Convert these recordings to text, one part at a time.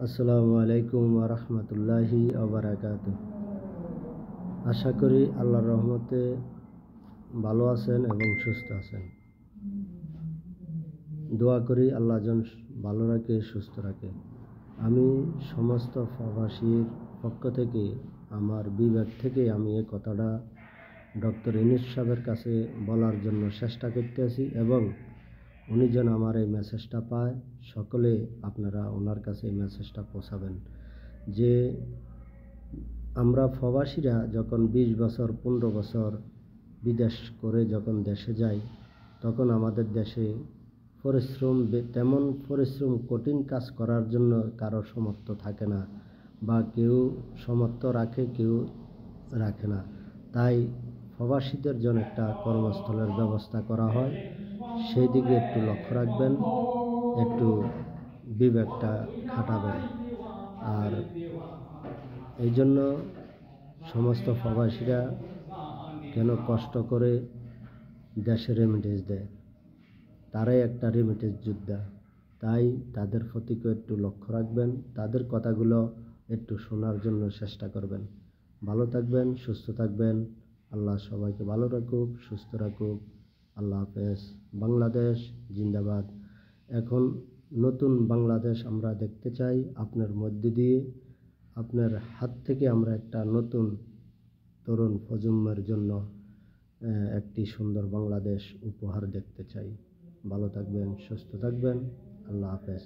আসসালামু আলাইকুম ওয়া রাহমাতুল্লাহি ওয়া বারাকাতুহু। আশা করি আল্লাহর রহমতে ভালো আছেন এবং সুস্থ আছেন। দোয়া করি আল্লাহ যেন ভালো রাখে, সুস্থ রাখে। আমি সমস্ত প্রবাসীর পক্ষ থেকে, আমার বিবেক থেকে আমি এই কথাটা ডক্টর ইউনূস সাহেবের কাছে বলার জন্য চেষ্টা করতেছি এবং উনি যেন আমার এই মেসেজটা পায়। সকলে আপনারা ওনার কাছে এই মেসেজটা পৌঁছাবেন যে আমরা প্রবাসীরা যখন 20 বছর 15 বছর বিদেশ করে যখন দেশে যাই, তখন আমাদের দেশে তেমন পরিশ্রম কঠিন কাজ করার জন্য কারো সামর্থ্য থাকে না, বা কেউ সামর্থ্য রাখে, কেউ রাখে না। তাই প্রবাসীদের জন্য একটা কর্মস্থলের ব্যবস্থা করা হয়। সেই দিকে একটু লক্ষ্য রাখবেন, একটু বিবেকটা খাটাবেন। আর এই জন্য সমস্ত প্রবাসীরা কেন কষ্ট করে দেশে রেমিটেন্স দেয়, তারাই একটা রেমিটেন্স যোদ্ধা। তাই তাদের প্রতিকেও একটু লক্ষ্য রাখবেন, তাদের কথাগুলো একটু শোনার জন্য চেষ্টা করবেন। ভালো থাকবেন, সুস্থ থাকবেন। আল্লাহ সবাইকে ভালো রাখুক, সুস্থ রাখুক। আল্লাহ হাফেজ। বাংলাদেশ জিন্দাবাদ। এখন নতুন বাংলাদেশ আমরা দেখতে চাই। আপনার মধ্যে দিয়ে, আপনার হাত থেকে আমরা একটা নতুন তরুণ প্রজন্মের জন্য একটি সুন্দর বাংলাদেশ উপহার দেখতে চাই। ভালো থাকবেন, সুস্থ থাকবেন। আল্লাহ হাফেজ।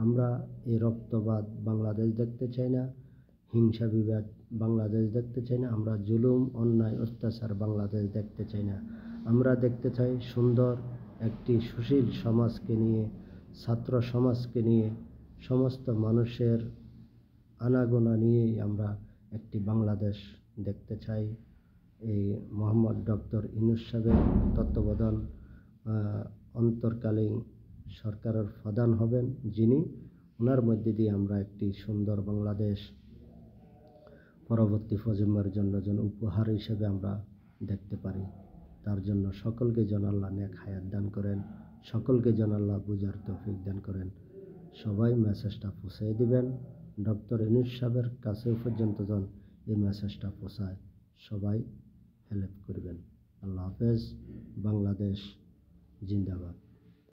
আমরা এই রক্তপাত বাংলাদেশ দেখতে চাই না, হিংসা বিবাদ বাংলাদেশ দেখতে চাই না, আমরা জুলুম অন্যায় অত্যাচার বাংলাদেশ দেখতে চাই না। আমরা দেখতে চাই সুন্দর একটি সুশীল সমাজকে নিয়ে, ছাত্র সমাজকে নিয়ে, সমস্ত মানুষের আনাগোনা নিয়েই আমরা একটি বাংলাদেশ দেখতে চাই। এই মোহাম্মদ ডক্টর ইউনূস সাহেবের তত্ত্বাবধান অন্তর্কালীন সরকারের প্রধান হবেন যিনি, ওনার মধ্যে দিয়ে আমরা একটি সুন্দর বাংলাদেশ পরবর্তী প্রজন্মের জন্য যেন উপহার হিসেবে আমরা দেখতে পারি। তার জন্য সকলকে যেন আল্লাহ নেক হায়াত দান করেন, সকলকে যেন আল্লাহ বুঝার তৌফিক দান করেন। সবাই মেসেজটা পৌঁছে দিবেন। ডক্টর ইউনূস সাহেবের কাছে পর্যন্ত যেন এই মেসেজটা পৌঁছায়, সবাই হেল্প করবেন। আল্লাহ হাফেজ। বাংলাদেশ জিন্দাবাদ।